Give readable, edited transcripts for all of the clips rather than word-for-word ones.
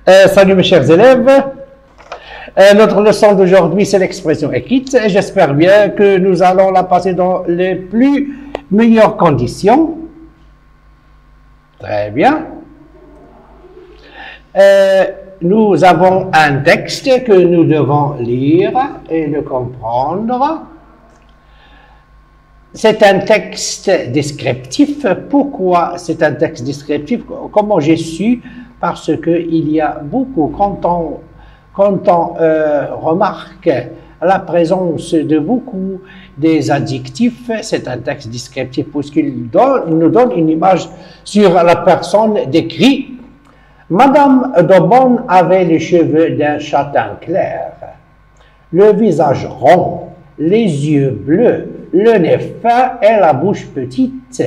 Salut mes chers élèves. Notre leçon d'aujourd'hui, c'est l'expression écrite. Et j'espère bien que nous allons la passer dans les plus meilleures conditions. Très bien. Nous avons un texte que nous devons lire et le comprendre. C'est un texte descriptif. Pourquoi c'est un texte descriptif? Comment j'ai su? Parce qu'il y a beaucoup, quand on remarque la présence de beaucoup des adjectifs, c'est un texte descriptif puisqu'il nous donne une image sur la personne décrite. Madame d'Aubonne avait les cheveux d'un châtain clair, le visage rond, les yeux bleus, le nez fin et la bouche petite,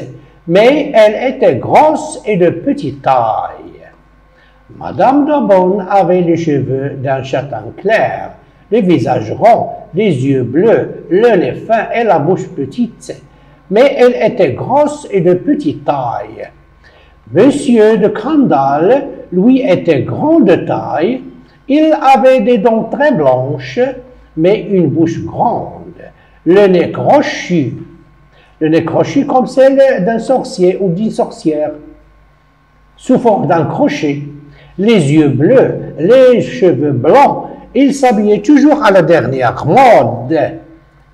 mais elle était grosse et de petite taille. Madame d'Aubonne avait les cheveux d'un châtain clair, le visage rond, les yeux bleus, le nez fin et la bouche petite, mais elle était grosse et de petite taille. Monsieur de Crandall, lui, était grand de taille, il avait des dents très blanches, mais une bouche grande, le nez crochu comme celle d'un sorcier ou d'une sorcière, sous forme d'un crochet, les yeux bleus, les cheveux blancs, il s'habillait toujours à la dernière mode,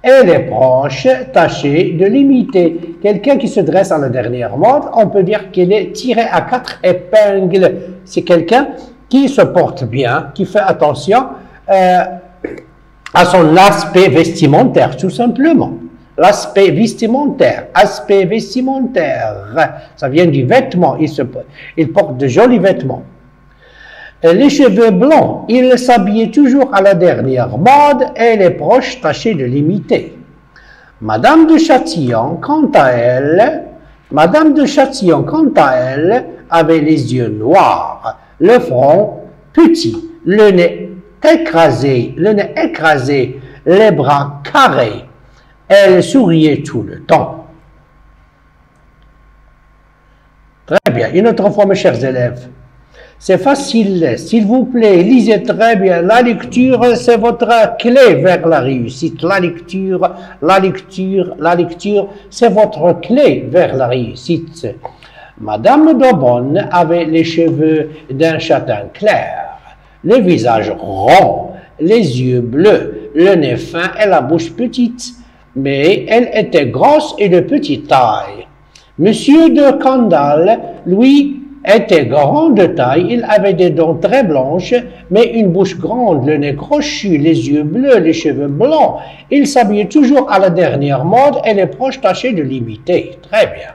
et les proches tâchaient de l'imiter. Quelqu'un qui se dresse à la dernière mode, on peut dire qu'il est tiré à 4 épingles. C'est quelqu'un qui se porte bien, qui fait attention à son aspect vestimentaire, tout simplement. L'aspect vestimentaire, ça vient du vêtement, il porte de jolis vêtements. Les cheveux blancs, il s'habillait toujours à la dernière mode et les proches tâchaient de l'imiter. Madame de Châtillon, quant à elle, avait les yeux noirs, le front petit, le nez écrasé, les bras carrés. Elle souriait tout le temps. Très bien. Une autre fois, mes chers élèves. C'est facile. S'il vous plaît, lisez très bien. La lecture, c'est votre clé vers la réussite. La lecture, c'est votre clé vers la réussite. Madame d'Aubonne avait les cheveux d'un châtain clair, le visage rond, les yeux bleus, le nez fin et la bouche petite, mais elle était grosse et de petite taille. Monsieur de Crandall, lui, était grand de taille, il avait des dents très blanches, mais une bouche grande, le nez crochu, les yeux bleus, les cheveux blancs. Il s'habillait toujours à la dernière mode et les proches tâchaient de l'imiter. Très bien.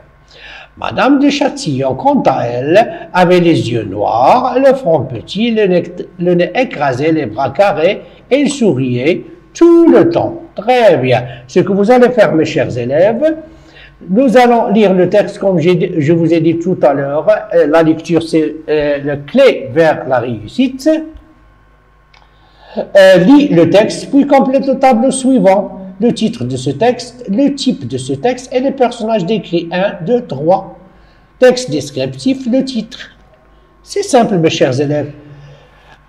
Madame de Châtillon, quant à elle, avait les yeux noirs, le front petit, le nez écrasé, les bras carrés, et il souriait tout le temps. Très bien. Ce que vous allez faire, mes chers élèves, nous allons lire le texte comme je vous ai dit tout à l'heure. La lecture, c'est la clé vers la réussite. Lis le texte, puis complète le tableau suivant. Le titre de ce texte, le type de ce texte et les personnages décrits. 1, 2, 3. Texte descriptif, le titre. C'est simple, mes chers élèves.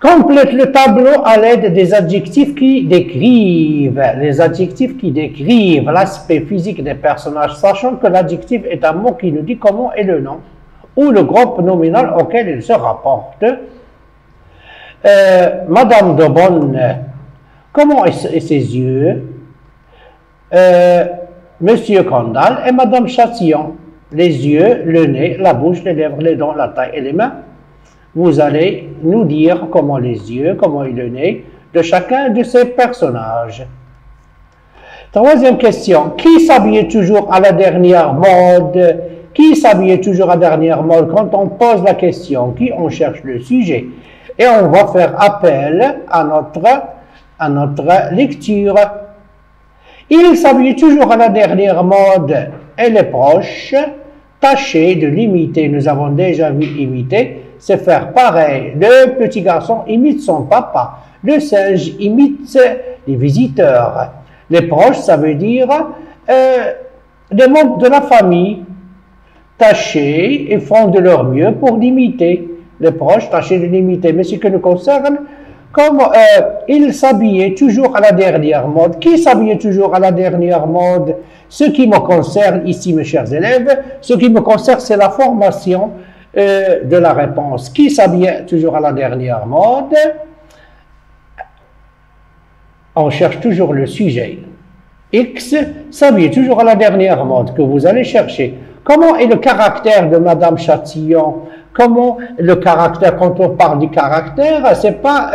Complète le tableau à l'aide des adjectifs qui décrivent. Les adjectifs qui décrivent l'aspect physique des personnages, sachant que l'adjectif est un mot qui nous dit comment est le nom ou le groupe nominal auquel il se rapporte. Madame d'Aubonne, comment est ses yeux? Monsieur Crandall et Madame Châtillon, les yeux, le nez, la bouche, les lèvres, les dents, la taille et les mains. Vous allez nous dire comment les yeux, comment est le nez de chacun de ces personnages. Troisième question. Qui s'habillait toujours à la dernière mode? Qui s'habillait toujours à la dernière mode? Quand on pose la question, qui on cherche le sujet? Et on va faire appel à notre lecture. Il s'habillait toujours à la dernière mode et les proches tâchaient de l'imiter. Nous avons déjà vu imiter. C'est faire pareil. Le petit garçon imite son papa. Le singe imite les visiteurs. Les proches, ça veut dire les membres de la famille. Tâcher et font de leur mieux pour l'imiter. les proches, tâchez de l'imiter. Mais ce qui nous concerne, comme il s'habillait toujours à la dernière mode. Qui s'habillait toujours à la dernière mode? Ce qui me concerne ici, mes chers élèves, ce qui me concerne, c'est la formation de la réponse. Qui s'habillait toujours à la dernière mode? On cherche toujours le sujet. X s'habille toujours à la dernière mode que vous allez chercher. Comment est le caractère de Madame Chatillon? Comment le caractère, quand on parle du caractère, c'est pas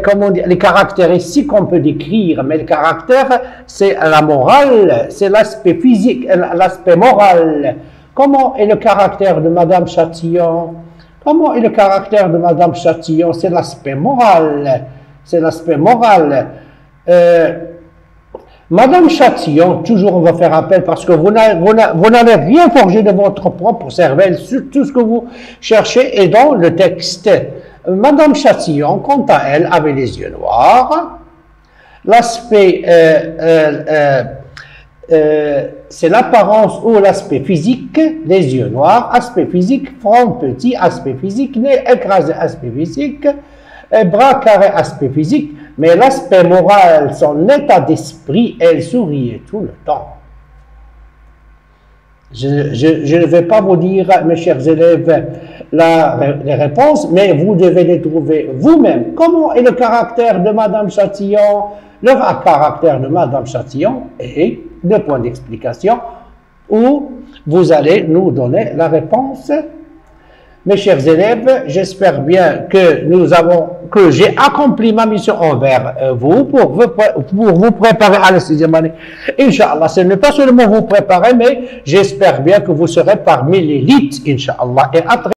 comment dire, les caractéristiques qu'on peut décrire, mais le caractère, c'est la morale, c'est l'aspect physique, l'aspect moral. Comment est le caractère de Madame Chatillon? Comment est le caractère de Madame Chatillon? C'est l'aspect moral. C'est l'aspect moral. Madame Chatillon, toujours on va faire appel parce que vous n'allez rien forger de votre propre cervelle sur tout ce que vous cherchez est dans le texte. Madame Chatillon, quant à elle, avait les yeux noirs. L'aspect, c'est l'apparence ou l'aspect physique, les yeux noirs, aspect physique, front petit, aspect physique, nez écrasé, aspect physique, bras carré, aspect physique. Mais l'aspect moral, son état d'esprit, elle souriait tout le temps. Je ne vais pas vous dire, mes chers élèves, les réponses, mais vous devez les trouver vous-même. Comment est le caractère de Madame Chatillon? Le caractère de Madame Chatillon est le point d'explication où vous allez nous donner la réponse. Mes chers élèves, j'espère bien que j'ai accompli ma mission envers vous pour vous préparer à la 6e année. Inch'Allah, ce n'est pas seulement vous préparer, mais j'espère bien que vous serez parmi l'élite, Inch'Allah. Et à très